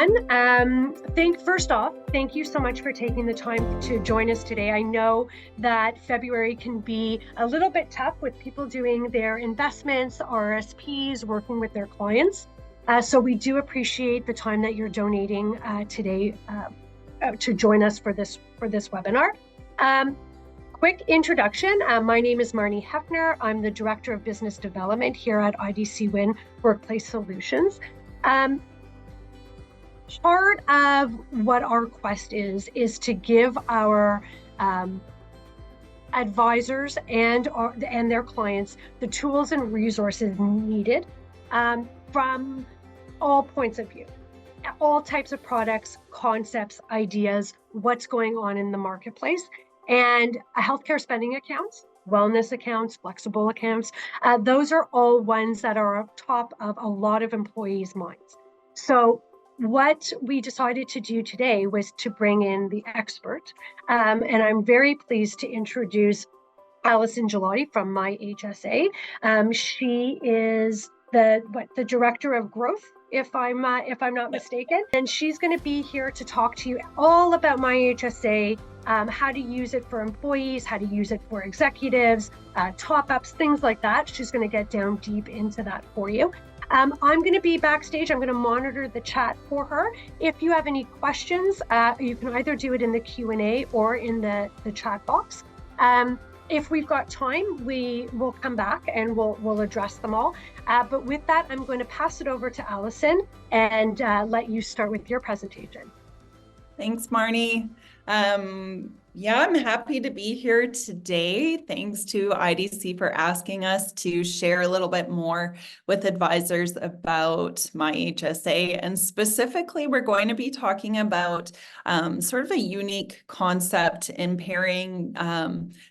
everyone. First off, thank you so much for taking the time to join us today. I know that February can be a little bit tough with people doing their investments, RSPs, working with their clients. So we do appreciate the time that you're donating today to join us for this webinar. Quick introduction. My name is Marnie Hefner. I'm the Director of Business Development here at IDC Win Workplace Solutions. Part of what our quest is to give our advisors and their clients the tools and resources needed from all points of view, all types of products, concepts, ideas, what's going on in the marketplace, and healthcare spending accounts, wellness accounts, flexible accounts. Those are all ones that are on top of a lot of employees' minds. So what we decided to do today was to bring in the expert, and I'm very pleased to introduce Allison Gigliotti from My HSA. She is the director of growth, if I'm not mistaken, and she's going to be here to talk to you all about My HSA, how to use it for employees, how to use it for executives, top-ups, things like that. She's going to get down deep into that for you. I'm going to be backstage. I'm going to monitor the chat for her. If you have any questions, you can either do it in the Q&A or in the chat box. If we've got time, we will come back and we'll address them all. But with that, I'm going to pass it over to Allison and let you start with your presentation. Thanks, Marnie. Yeah, I'm happy to be here today. Thanks to IDC for asking us to share a little bit more with advisors about My HSA. And specifically, we're going to be talking about sort of a unique concept in pairing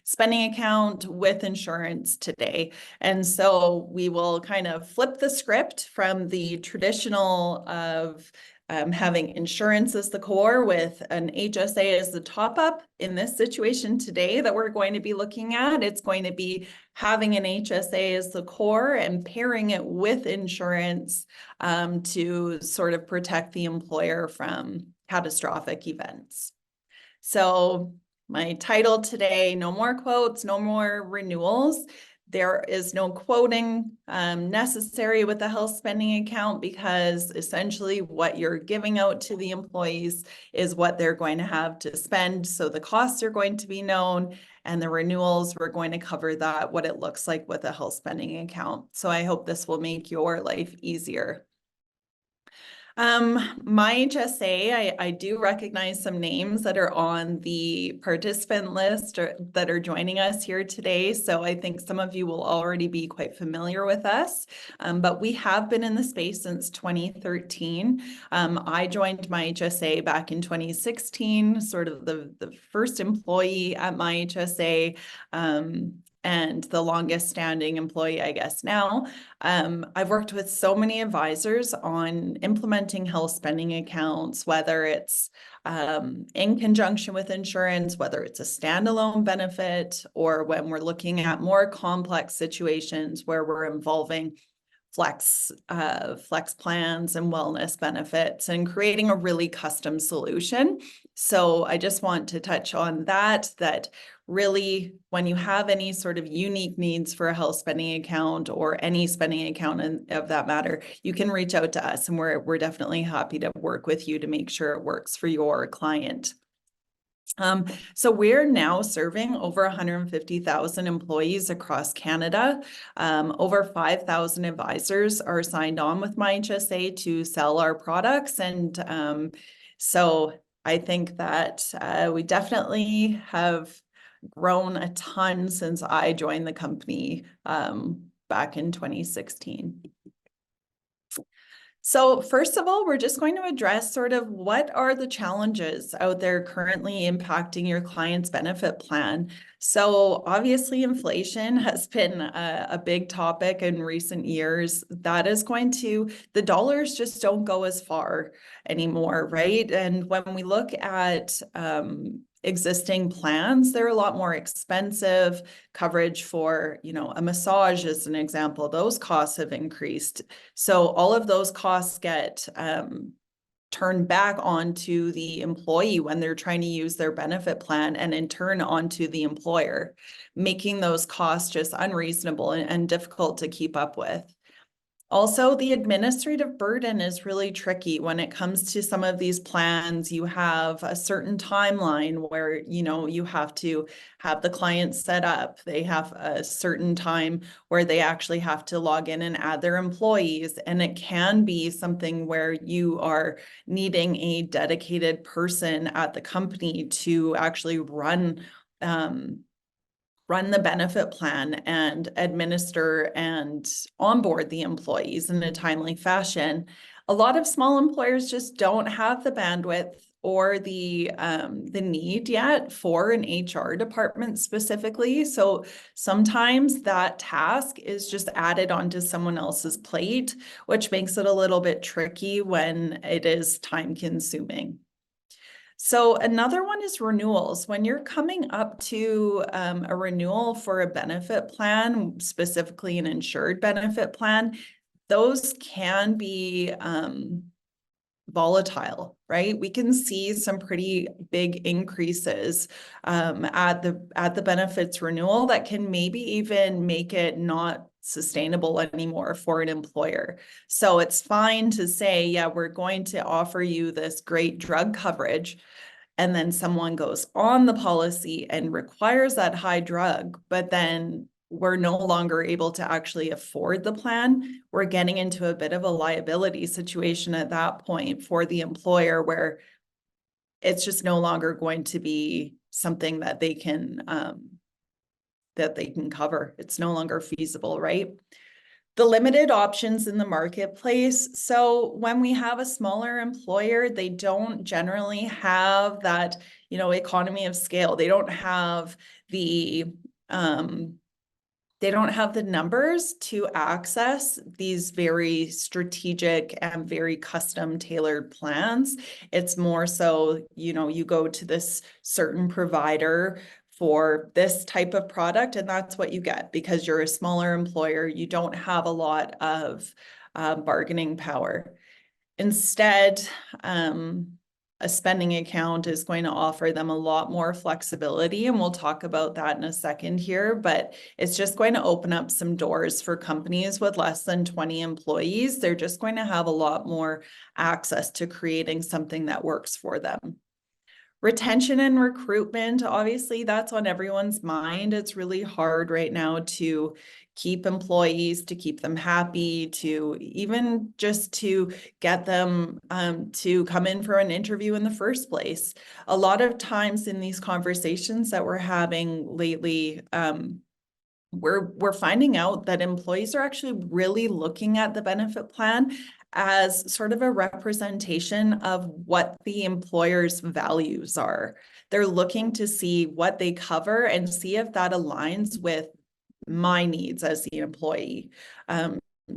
spending account with insurance today. And so we will kind of flip the script from the traditional of having insurance as the core with an HSA as the top up. In this situation today that we're going to be looking at, it's going to be having an HSA as the core and pairing it with insurance to sort of protect the employer from catastrophic events. So my title today, no more quotes, no more renewals. There is no quoting necessary with the health spending account because essentially what you're giving out to the employees is what they're going to have to spend. So the costs are going to be known, and the renewals, we're going to cover that, what it looks like with a health spending account. So I hope this will make your life easier. My HSA, I do recognize some names that are on the participant list or that are joining us here today. So I think some of you will already be quite familiar with us, but we have been in the space since 2013. I joined My HSA back in 2016, sort of the first employee at My HSA. And the longest standing employee, I guess, now. I've worked with so many advisors on implementing health spending accounts, whether it's in conjunction with insurance, whether it's a standalone benefit, or when we're looking at more complex situations where we're involving flex plans and wellness benefits and creating a really custom solution. So I just want to touch on that really, when you have any sort of unique needs for a health spending account or any spending account of that matter, you can reach out to us, and we're definitely happy to work with you to make sure it works for your client. So we're now serving over 150,000 employees across Canada. Over 5,000 advisors are signed on with My HSA to sell our products. And so I think that we definitely have grown a ton since I joined the company back in 2016. So first of all, we're just going to address sort of what are the challenges out there currently impacting your client's benefit plan. So obviously inflation has been a big topic in recent years. That is the dollars just don't go as far anymore, right? And when we look at existing plans, they're a lot more expensive. Coverage for, a massage as an example, those costs have increased. So all of those costs get turn back onto the employee when they're trying to use their benefit plan, and in turn onto the employer, making those costs just unreasonable and difficult to keep up with. Also, the administrative burden is really tricky when it comes to some of these plans. You have a certain timeline where, you have to have the client set up. They have a certain time where they actually have to log in and add their employees. And it can be something where you are needing a dedicated person at the company to actually run the benefit plan and administer and onboard the employees in a timely fashion. A lot of small employers just don't have the bandwidth or the need yet for an HR department specifically. So sometimes that task is just added onto someone else's plate, which makes it a little bit tricky when it is time consuming. So another one is renewals. When you're coming up to a renewal for a benefit plan, specifically an insured benefit plan, those can be volatile, right? We can see some pretty big increases at the benefits renewal that can maybe even make it not sustainable anymore for an employer. So it's fine to say, yeah, we're going to offer you this great drug coverage, and then someone goes on the policy and requires that high drug, but then we're no longer able to actually afford the plan. We're getting into a bit of a liability situation at that point for the employer, where it's just no longer going to be something that they can cover. It's no longer feasible, right? The limited options in the marketplace. So when we have a smaller employer, they don't generally have that, economy of scale. They don't have the numbers to access these very strategic and very custom tailored plans. It's more so, you go to this certain provider for this type of product, and that's what you get because you're a smaller employer. You don't have a lot of bargaining power. Instead, a spending account is going to offer them a lot more flexibility, and we'll talk about that in a second here, but it's just going to open up some doors for companies with less than 20 employees. They're just going to have a lot more access to creating something that works for them. Retention and recruitment, obviously, that's on everyone's mind. It's really hard right now to keep employees, to keep them happy, to even just to get them to come in for an interview in the first place. A lot of times in these conversations that we're having lately, we're finding out that employees are actually really looking at the benefit plan as sort of a representation of what the employer's values are. They're looking to see what they cover and see if that aligns with my needs as the employee.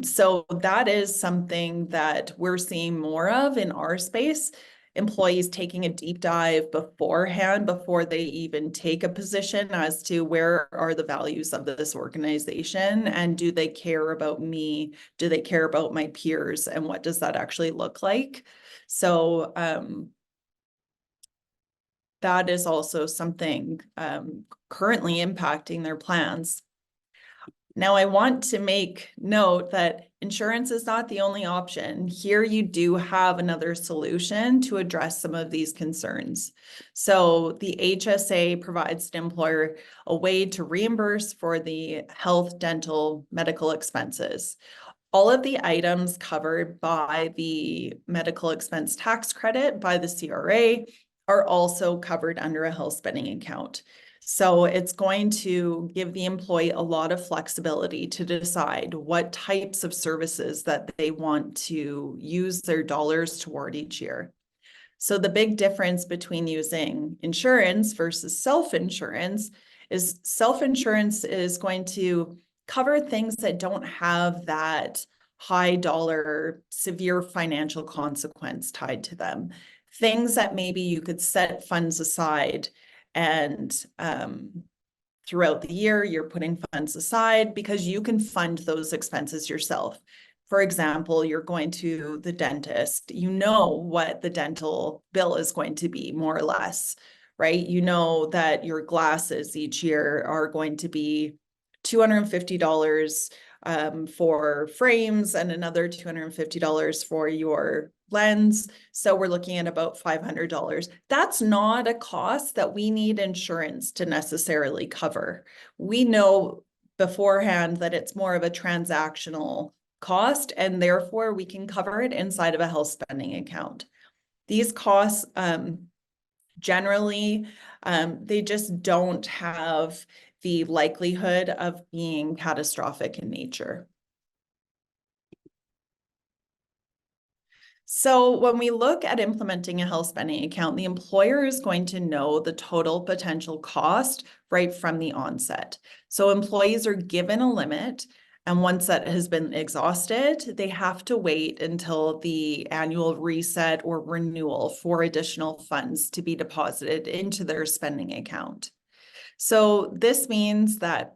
So that is something that we're seeing more of in our space. Employees taking a deep dive beforehand before they even take a position as to where are the values of this organization, and do they care about me? Do they care about my peers? And what does that actually look like? So that is also something currently impacting their plans. Now, I want to make note that insurance is not the only option. Here you do have another solution to address some of these concerns. So the HSA provides an employer a way to reimburse for the health, dental, medical expenses. All of the items covered by the medical expense tax credit by the CRA are also covered under a health spending account. So it's going to give the employee a lot of flexibility to decide what types of services that they want to use their dollars toward each year. So the big difference between using insurance versus self-insurance is self-insurance is going to cover things that don't have that high dollar, severe financial consequence tied to them. Things that maybe you could set funds aside, and throughout the year, you're putting funds aside because you can fund those expenses yourself. For example, you're going to the dentist, you know what the dental bill is going to be, more or less, right? You know that your glasses each year are going to be $250 for frames and another $250 for your lens. So we're looking at about $500. That's not a cost that we need insurance to necessarily cover. We know beforehand that it's more of a transactional cost, and therefore we can cover it inside of a health spending account. These costs generally, they just don't have the likelihood of being catastrophic in nature. So when we look at implementing a health spending account, the employer is going to know the total potential cost right from the onset. So employees are given a limit, and once that has been exhausted, they have to wait until the annual reset or renewal for additional funds to be deposited into their spending account. So this means that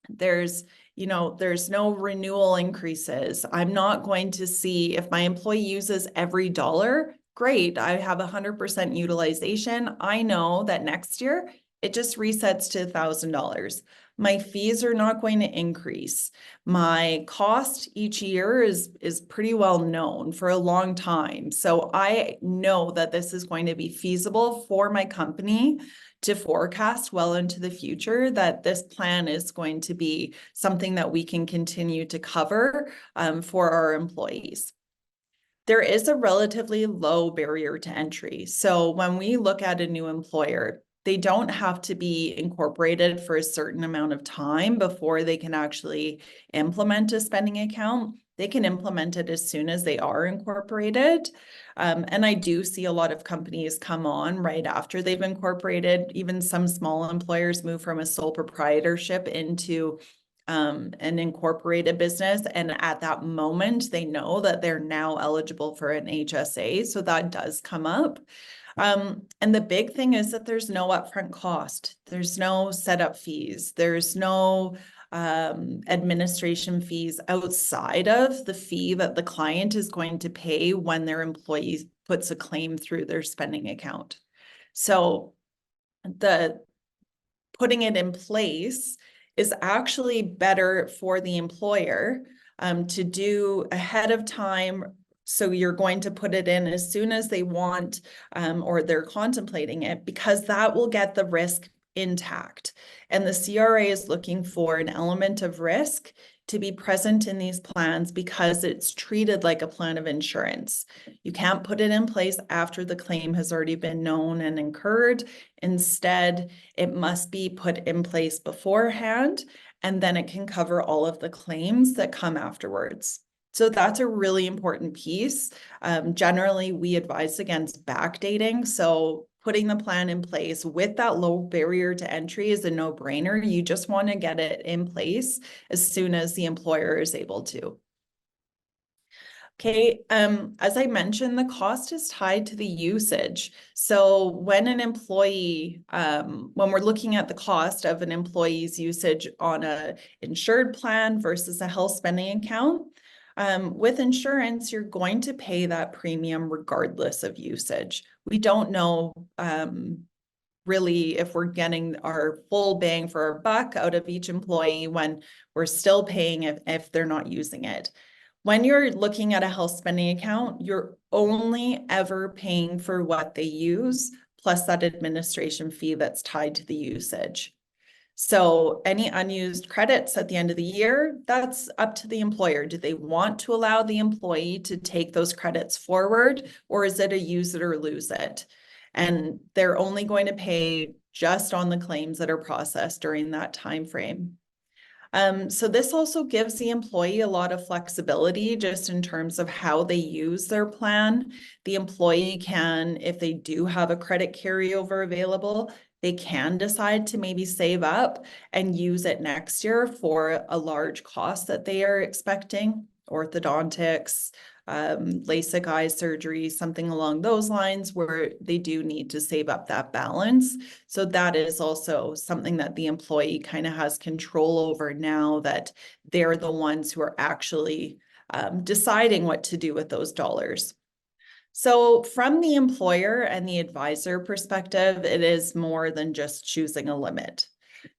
there's no renewal increases. I'm not going to see if my employee uses every dollar. Great, I have 100% utilization. I know that next year it just resets to $1,000. My fees are not going to increase. My cost each year is pretty well known for a long time. So I know that this is going to be feasible for my company to forecast well into the future, that this plan is going to be something that we can continue to cover for our employees. There is a relatively low barrier to entry. So when we look at a new employer, they don't have to be incorporated for a certain amount of time before they can actually implement a spending account. They can implement it as soon as they are incorporated. And I do see a lot of companies come on right after they've incorporated. Even some small employers move from a sole proprietorship into an incorporated business. And at that moment, they know that they're now eligible for an HSA. So that does come up. And the big thing is that there's no upfront cost. There's no setup fees. There's no administration fees outside of the fee that the client is going to pay when their employee puts a claim through their spending account. So the putting it in place is actually better for the employer to do ahead of time. So you're going to put it in as soon as they want or they're contemplating it, because that will get the risk intact. And the CRA is looking for an element of risk to be present in these plans because it's treated like a plan of insurance. You can't put it in place after the claim has already been known and incurred. Instead, it must be put in place beforehand, and then it can cover all of the claims that come afterwards. So that's a really important piece. Generally, we advise against backdating. So putting the plan in place with that low barrier to entry is a no-brainer. You just want to get it in place as soon as the employer is able to. Okay, as I mentioned, the cost is tied to the usage. So when an employee, when we're looking at the cost of an employee's usage on a insured plan versus a health spending account, with insurance, you're going to pay that premium regardless of usage. We don't know really if we're getting our full bang for our buck out of each employee when we're still paying if they're not using it. When you're looking at a health spending account, you're only ever paying for what they use, plus that administration fee that's tied to the usage. So any unused credits at the end of the year, that's up to the employer. Do they want to allow the employee to take those credits forward, or is it a use it or lose it? And they're only going to pay just on the claims that are processed during that time frame. So this also gives the employee a lot of flexibility just in terms of how they use their plan. The employee can, if they do have a credit carryover available, they can decide to maybe save up and use it next year for a large cost that they are expecting, orthodontics, LASIK eye surgery, something along those lines where they do need to save up that balance. So that is also something that the employee kind of has control over now, that they're the ones who are actually deciding what to do with those dollars. So from the employer and the advisor perspective, it is more than just choosing a limit.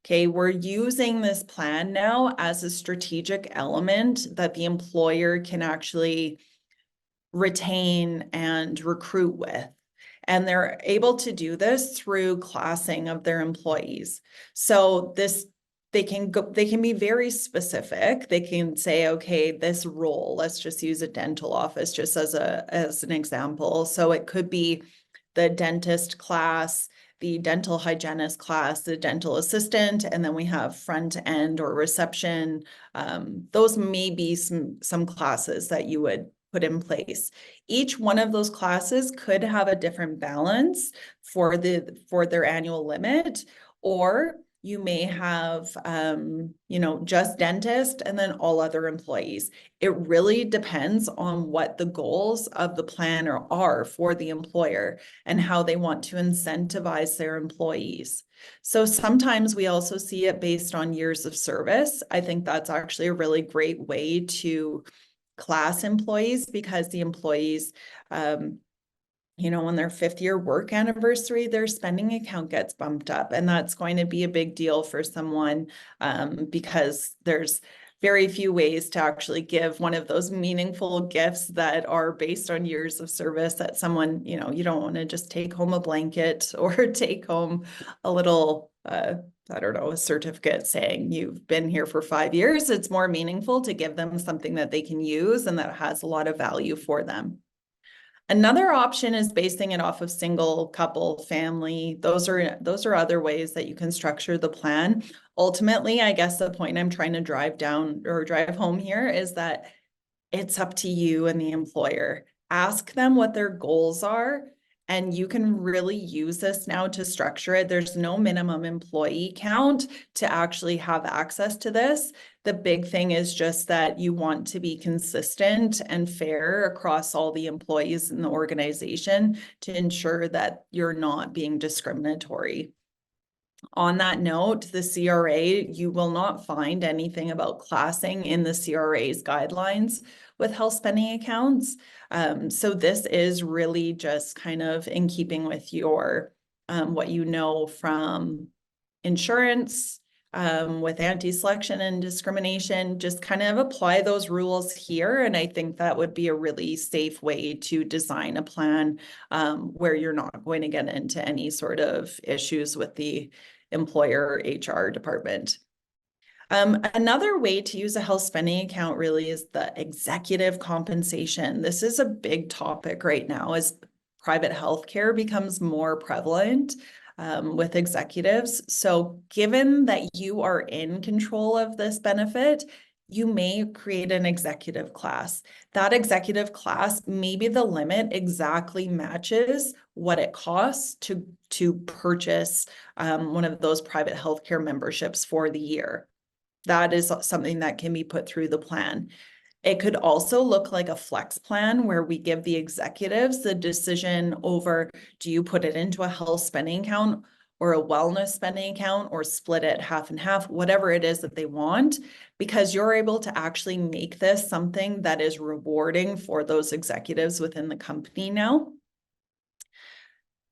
Okay, we're using this plan now as a strategic element that the employer can actually retain and recruit with. And they're able to do this through classing of their employees. So they can be very specific. They can say, okay, this role, let's just use a dental office just as an example. So it could be the dentist class, the dental hygienist class, the dental assistant, and then we have front end or reception. Those may be some classes that you would put in place. Each one of those classes could have a different balance for their annual limit, or you may have, just dentist and then all other employees. It really depends on what the goals of the plan are for the employer and how they want to incentivize their employees. So sometimes we also see it based on years of service. I think that's actually a really great way to class employees, because the employees, on their 5th-year work anniversary, their spending account gets bumped up. And that's going to be a big deal for someone, because there's very few ways to actually give one of those meaningful gifts that are based on years of service that someone, you don't want to just take home a blanket or take home a little, a certificate saying you've been here for 5 years. It's more meaningful to give them something that they can use and that has a lot of value for them. Another option is basing it off of single, couple, family. Those are other ways that you can structure the plan. Ultimately, I guess the point I'm trying to drive home here is that it's up to you and the employer. Ask them what their goals are, and you can really use this now to structure it. There's no minimum employee count to actually have access to this. The big thing is just that you want to be consistent and fair across all the employees in the organization to ensure that you're not being discriminatory. On that note, the CRA, you will not find anything about classing in the CRA's guidelines with health spending accounts. So this is really just kind of in keeping with your what you know from insurance, with anti-selection and discrimination. Just kind of apply those rules here. And I think that would be a really safe way to design a plan where you're not going to get into any sort of issues with the employer HR department. Another way to use a health spending account really is the executive compensation. This is a big topic right now as private healthcare becomes more prevalent with executives. So given that you are in control of this benefit, you may create an executive class. That executive class, maybe the limit exactly matches what it costs to purchase one of those private healthcare memberships for the year. That is something that can be put through the plan. It could also look like a flex plan where we give the executives the decision over, do you put it into a health spending account or a wellness spending account, or split it half and half, whatever it is that they want, because you're able to actually make this something that is rewarding for those executives within the company now.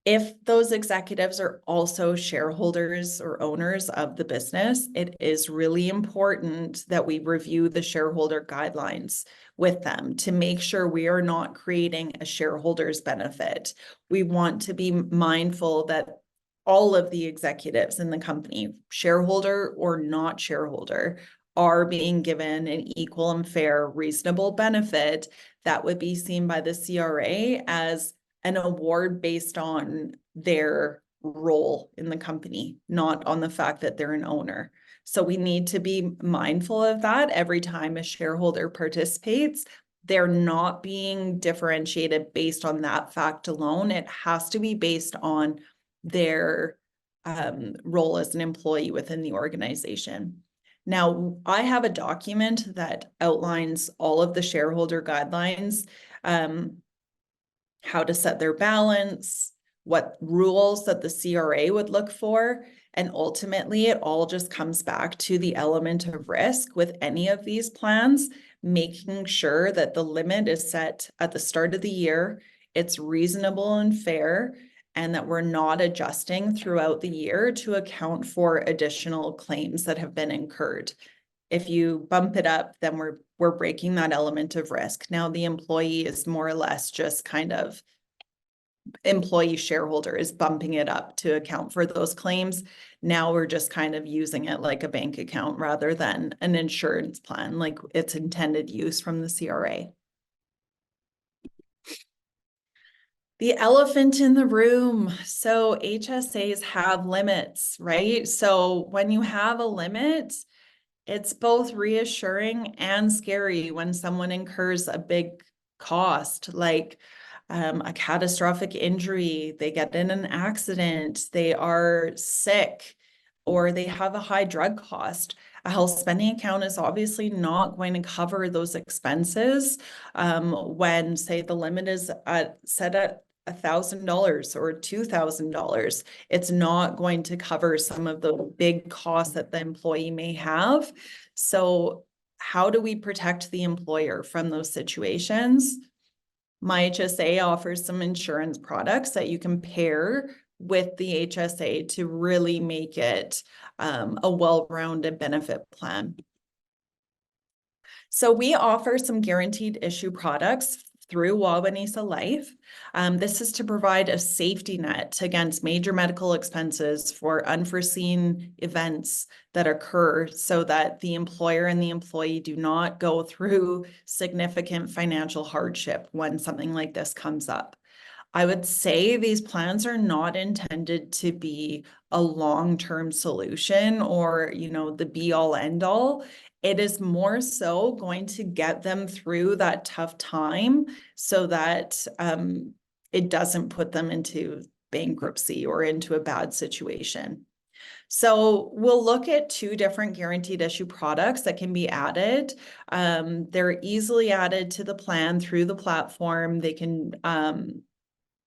If those executives are also shareholders or owners of the business, it is really important that we review the shareholder guidelines with them to make sure we are not creating a shareholder's benefit. We want to be mindful that all of the executives in the company, shareholder or not shareholder, are being given an equal and fair, reasonable benefit that would be seen by the CRA as an award based on their role in the company, not on the fact that they're an owner. So we need to be mindful of that every time a shareholder participates. They're not being differentiated based on that fact alone. It has to be based on their role as an employee within the organization. Now, I have a document that outlines all of the shareholder guidelines, how to set their balance, what rules that the CRA would look for. And ultimately, it all just comes back to the element of risk with any of these plans, making sure that the limit is set at the start of the year, it's reasonable and fair, and that we're not adjusting throughout the year to account for additional claims that have been incurred. If you bump it up, then we're breaking that element of risk. Now the employee is more or less just kind of employee shareholder is bumping it up to account for those claims. Now we're just kind of using it like a bank account rather than an insurance plan, like its intended use from the CRA. The elephant in the room. So HSAs have limits, right? So when you have a limit, it's both reassuring and scary when someone incurs a big cost, like a catastrophic injury, they get in an accident, they are sick, or they have a high drug cost. A health spending account is obviously not going to cover those expenses when, say, the limit is set at $1,000 or $2,000. It's not going to cover some of the big costs that the employee may have. So how do we protect the employer from those situations? My HSA offers some insurance products that you can pair with the HSA to really make it a well-rounded benefit plan. So we offer some guaranteed issue products through Wawanesa Life. This is to provide a safety net against major medical expenses for unforeseen events that occur so that the employer and the employee do not go through significant financial hardship when something like this comes up. I would say these plans are not intended to be a long-term solution or, the be-all end-all. It is more so going to get them through that tough time so that it doesn't put them into bankruptcy or into a bad situation. So we'll look at two different guaranteed issue products that can be added. They're easily added to the plan through the platform.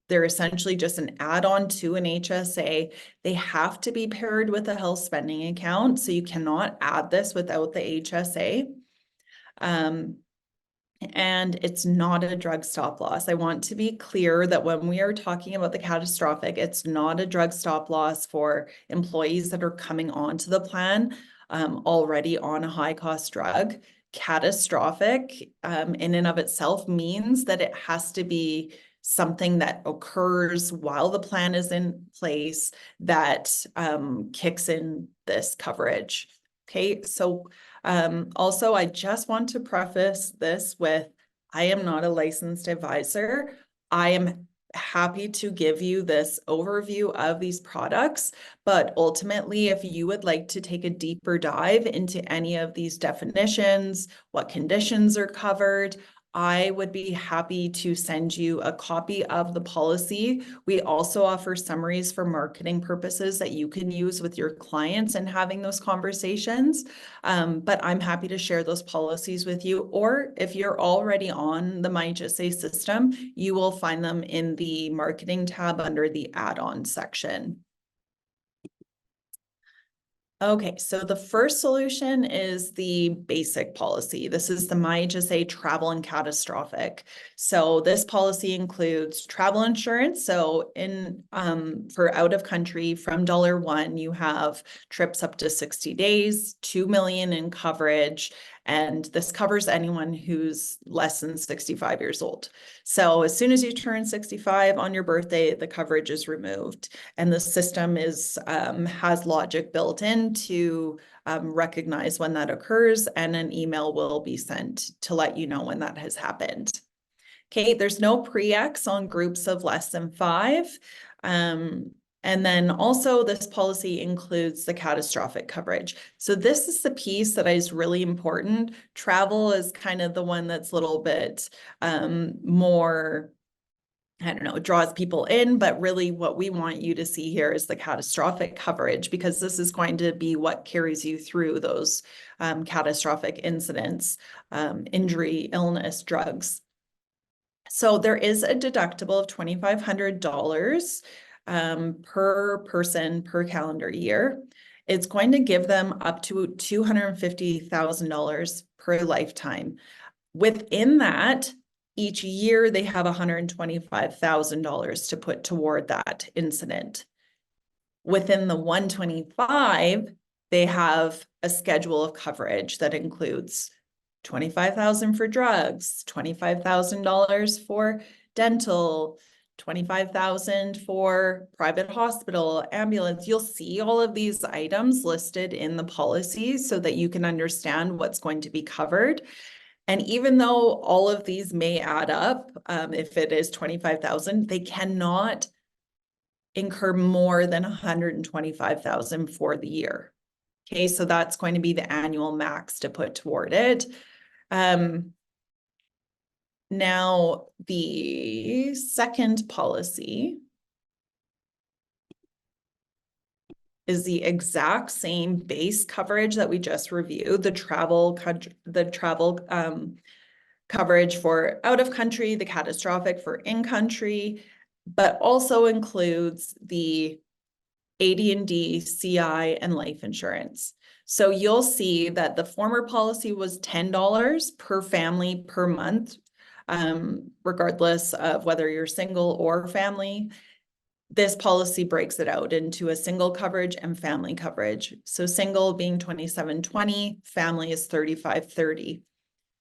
They're essentially just an add-on to an HSA. They have to be paired with a health spending account, so you cannot add this without the HSA. And it's not a drug stop loss. I want to be clear that when we are talking about the catastrophic, it's not a drug stop loss for employees that are coming onto the plan already on a high-cost drug. Catastrophic in and of itself means that it has to be something that occurs while the plan is in place that kicks in this coverage. Okay, so also I just want to preface this with, I am not a licensed advisor. I am happy to give you this overview of these products, but ultimately, if you would like to take a deeper dive into any of these definitions, what conditions are covered, I would be happy to send you a copy of the policy. We also offer summaries for marketing purposes that you can use with your clients and having those conversations. But I'm happy to share those policies with you. Or if you're already on the My HSA system, you will find them in the marketing tab under the add-on section. Okay, so the first solution is the basic policy. This is the My HSA travel and catastrophic. So this policy includes travel insurance. So for out of country from $1, you have trips up to 60 days, 2 million in coverage, and this covers anyone who's less than 65 years old. So as soon as you turn 65 on your birthday, the coverage is removed. And the system has logic built in to recognize when that occurs, and an email will be sent to let you know when that has happened. Okay, there's no pre-X on groups of less than 5. And then also this policy includes the catastrophic coverage. So this is the piece that is really important. Travel is kind of the one that's a little bit more, I don't know, it draws people in, but really what we want you to see here is the catastrophic coverage, because this is going to be what carries you through those catastrophic incidents, injury, illness, drugs. So there is a deductible of $2,500 per person per calendar year. It's going to give them up to $250,000 per lifetime. Within that, each year they have $125,000 to put toward that incident. Within the 125, they have a schedule of coverage that includes $25,000 for drugs, $25,000 for dental, $25,000 for private hospital, ambulance. You'll see all of these items listed in the policy so that you can understand what's going to be covered. And even though all of these may add up, if it is 25,000, they cannot incur more than 125,000 for the year. Okay, so that's going to be the annual max to put toward it. Now, the second policy is the exact same base coverage that we just reviewed, the travel coverage for out of country, the catastrophic for in country, but also includes the AD&D, CI, and life insurance. So you'll see that the former policy was $10 per family per month, regardless of whether you're single or family. This policy breaks it out into a single coverage and family coverage. So single being $27.20, family is $35.30.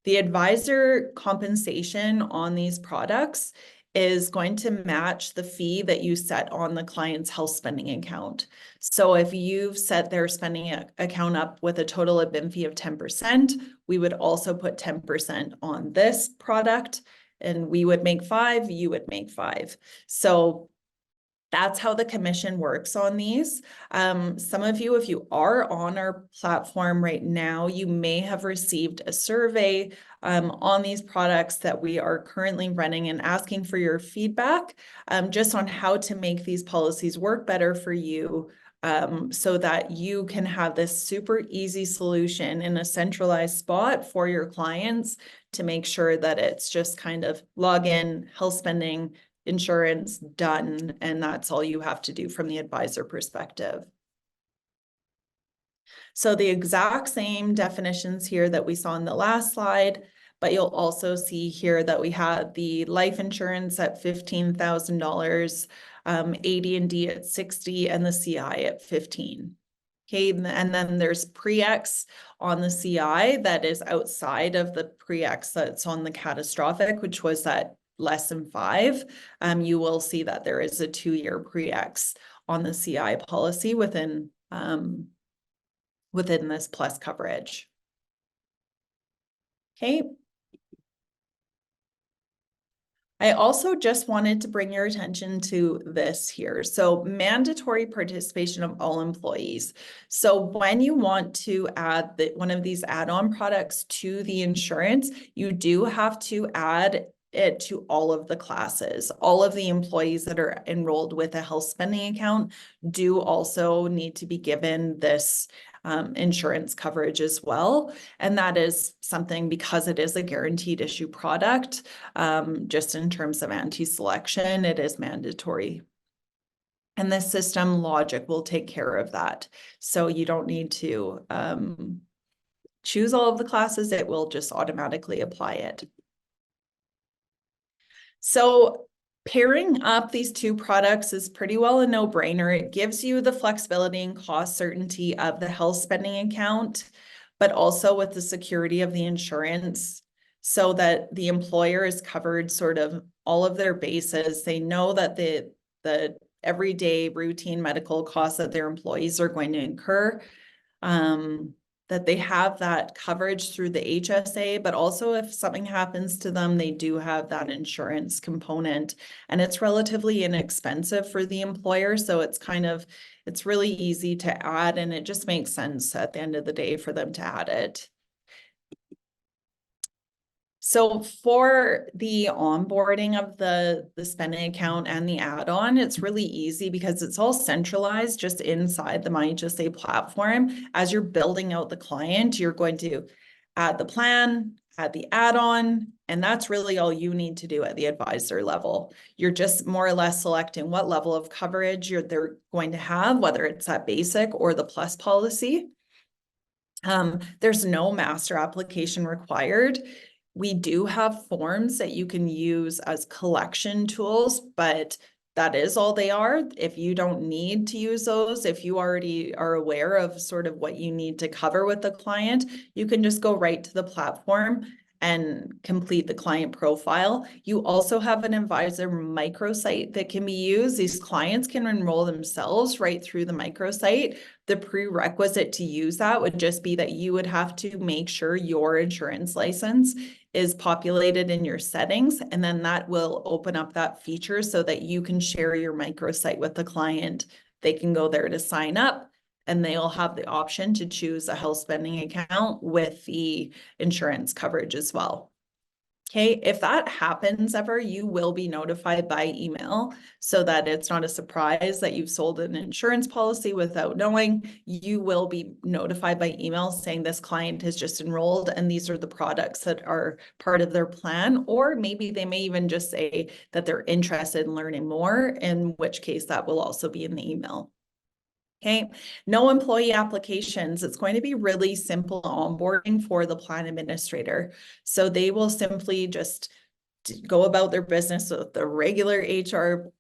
The advisor compensation on these products is going to match the fee that you set on the client's health spending account. So if you've set their spending account up with a total admin fee of 10%, we would also put 10% on this product, and we would make 5, you would make 5. So that's how the commission works on these. Some of you, if you are on our platform right now, you may have received a survey on these products that we are currently running and asking for your feedback just on how to make these policies work better for you, so that you can have this super easy solution in a centralized spot for your clients to make sure that it's just kind of log in, health spending, insurance, done, and that's all you have to do from the advisor perspective. So the exact same definitions here that we saw in the last slide, but you'll also see here that we had the life insurance at $15,000, AD&D at 60, and the CI at 15. Okay, and then there's pre-X on the CI that is outside of the pre-X that's on the catastrophic, which was that less than 5. You will see that there is a 2-year pre-X on the CI policy within this plus coverage. Okay. I also just wanted to bring your attention to this here. So mandatory participation of all employees. So when you want to add one of these add-on products to the insurance, you do have to add it to all of the classes. All of the employees that are enrolled with a health spending account do also need to be given this insurance coverage as well. And that is something, because it is a guaranteed issue product, just in terms of anti-selection, it is mandatory. And the system logic will take care of that. So you don't need to choose all of the classes, it will just automatically apply it. So pairing up these two products is pretty well a no-brainer. It gives you the flexibility and cost certainty of the health spending account, but also with the security of the insurance, so that the employer is covered sort of all of their bases. They know that the everyday routine medical costs that their employees are going to incur, that they have that coverage through the HSA, but also if something happens to them, they do have that insurance component, and it's relatively inexpensive for the employer. So it's really easy to add, and it just makes sense at the end of the day for them to add it. So for the onboarding of the spending account and the add-on, it's really easy because it's all centralized just inside the My HSA platform. As you're building out the client, you're going to add the plan, add the add-on, and that's really all you need to do at the advisor level. You're just more or less selecting what level of coverage they're going to have, whether it's that basic or the plus policy. There's no master application required. We do have forms that you can use as collection tools, but that is all they are. If you don't need to use those, if you already are aware of sort of what you need to cover with the client, you can just go right to the platform and complete the client profile. You also have an advisor microsite that can be used. These clients can enroll themselves right through the microsite. The prerequisite to use that would just be that you would have to make sure your insurance license is populated in your settings, and then that will open up that feature so that you can share your microsite with the client. They can go there to sign up, and they'll have the option to choose a health spending account with the insurance coverage as well. Okay, if that happens ever, you will be notified by email so that it's not a surprise that you've sold an insurance policy without knowing. You will be notified by email saying this client has just enrolled and these are the products that are part of their plan, or maybe they may even just say that they're interested in learning more, in which case that will also be in the email. Okay, no employee applications. It's going to be really simple onboarding for the plan administrator. So they will simply just go about their business with the regular HR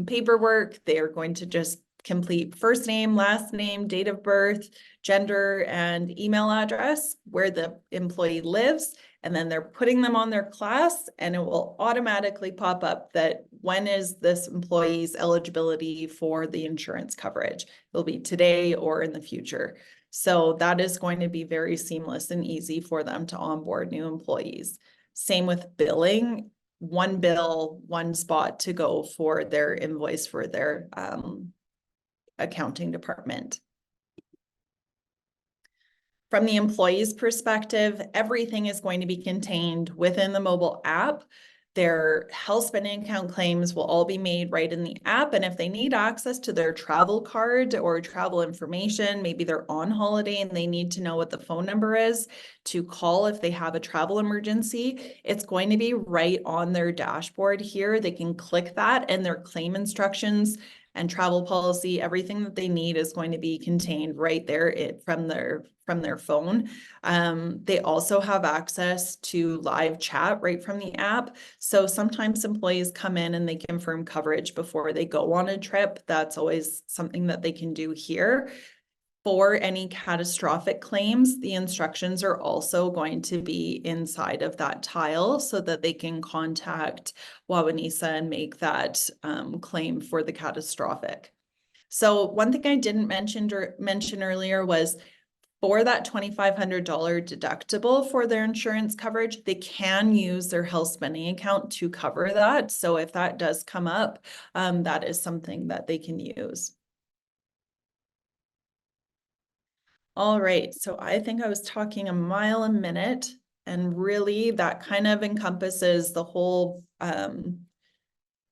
paperwork. They are going to just complete first name, last name, date of birth, gender, and email address where the employee lives. And then they're putting them on their class, and it will automatically pop up that when is this employee's eligibility for the insurance coverage. It'll be today or in the future. So that is going to be very seamless and easy for them to onboard new employees. Same with billing, one bill, one spot to go for their invoice for their accounting department. From the employee's perspective, everything is going to be contained within the mobile app. Their health spending account claims will all be made right in the app. And if they need access to their travel card or travel information, maybe they're on holiday and they need to know what the phone number is to call if they have a travel emergency, it's going to be right on their dashboard here. They can click that, and their claim instructions and travel policy, everything that they need is going to be contained right there from their phone. They also have access to live chat right from the app. So sometimes employees come in and they confirm coverage before they go on a trip. That's always something that they can do here. For any catastrophic claims, the instructions are also going to be inside of that tile so that they can contact Wawanesa and make that claim for the catastrophic. So one thing I didn't mention earlier was for that $2,500 deductible for their insurance coverage, they can use their health spending account to cover that. So if that does come up, that is something that they can use. All right, so I think I was talking a mile a minute, and really that kind of encompasses the whole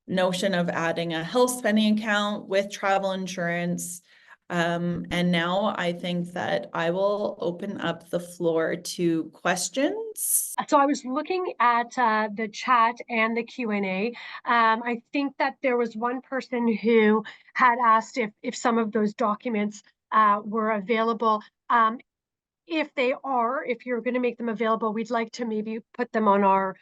notion of adding a health spending account with travel insurance. And now I think that I will open up the floor to questions. So I was looking at the chat and the Q&A. I think that there was one person who had asked if some of those documents were available. If they are, if you're going to make them available, we'd like to maybe put them on our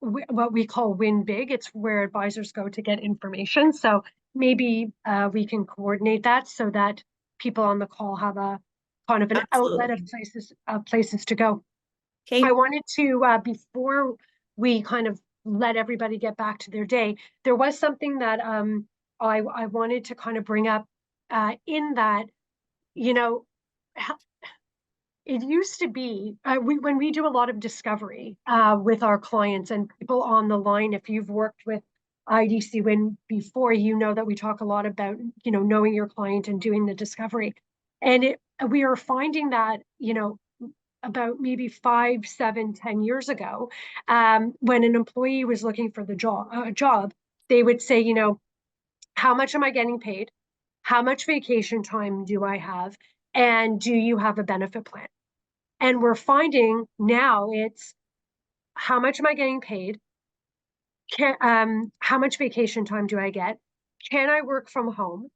what we call Win Big. It's where advisors go to get information. So maybe we can coordinate that so that people on the call have a kind of an outlet of places to go. Okay. I wanted to, before we kind of let everybody get back to their day, there was something that I wanted to kind of bring up in that, you know, it used to be, when we do a lot of discovery with our clients and people on the line, if you've worked with IDC Win before, you know that we talk a lot about, knowing your client and doing the discovery. And we are finding that, about maybe 5, 7, 10 years ago, when an employee was looking for the job, they would say, how much am I getting paid? How much vacation time do I have? And do you have a benefit plan? And we're finding now it's how much am I getting paid? How much vacation time do I get? Can I work from home?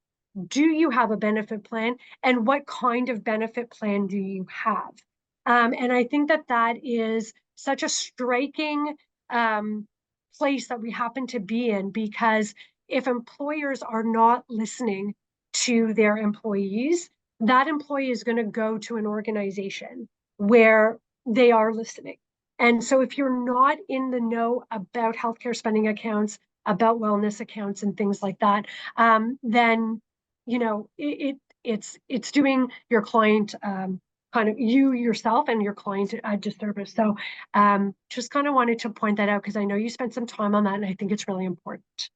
Do you have a benefit plan? And what kind of benefit plan do you have? And I think that that is such a striking place that we happen to be in, because if employers are not listening to their employees, that employee is going to go to an organization where they are listening. And so if you're not in the know about healthcare spending accounts, about wellness accounts and things like that, then it's doing your client, kind of you yourself and your client a disservice. So just kind of wanted to point that out, because I know you spent some time on that, and I think it's really important.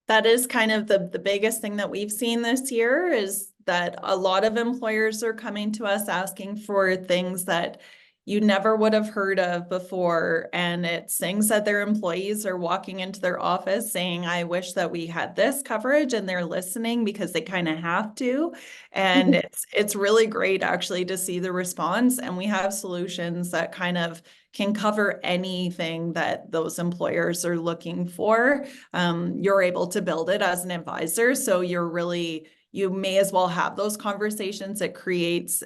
That is kind of the biggest thing that we've seen this year, is that a lot of employers are coming to us asking for things that you never would have heard of before. And it's things that their employees are walking into their office saying, I wish that we had this coverage, and they're listening because they kind of have to. And it's really great actually to see the response. And we have solutions that kind of can cover anything that those employers are looking for. You're able to build it as an advisor. So you may as well have those conversations. It creates,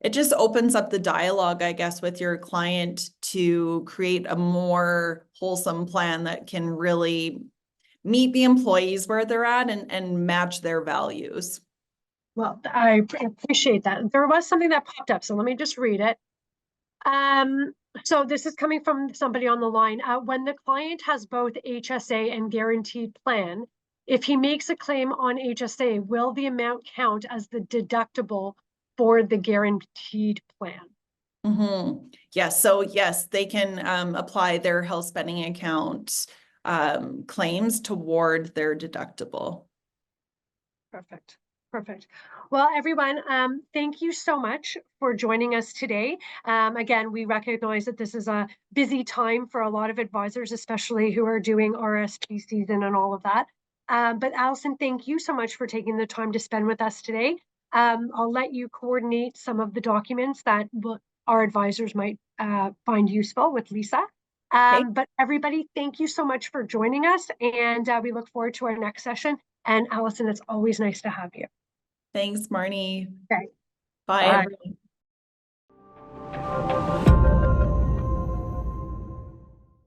it just opens up the dialogue, I guess, with your client to create a more wholesome plan that can really meet the employees where they're at and match their values. Well, I appreciate that. There was something that popped up, so let me just read it. So this is coming from somebody on the line. When the client has both HSA and guaranteed plan, if he makes a claim on HSA, will the amount count as the deductible for the guaranteed plan? Mm-hmm. Yes. So yes, they can apply their health spending account claims toward their deductible. Perfect. Perfect. Well, everyone, thank you so much for joining us today. Again, we recognize that this is a busy time for a lot of advisors, especially who are doing RSP season and all of that. But Allison, thank you so much for taking the time to spend with us today. I'll let you coordinate some of the documents that our advisors might find useful with Lisa. Okay. But everybody, thank you so much for joining us, and we look forward to our next session. And Allison, it's always nice to have you. Thanks, Marnie. Okay. Bye, Bye. everyone.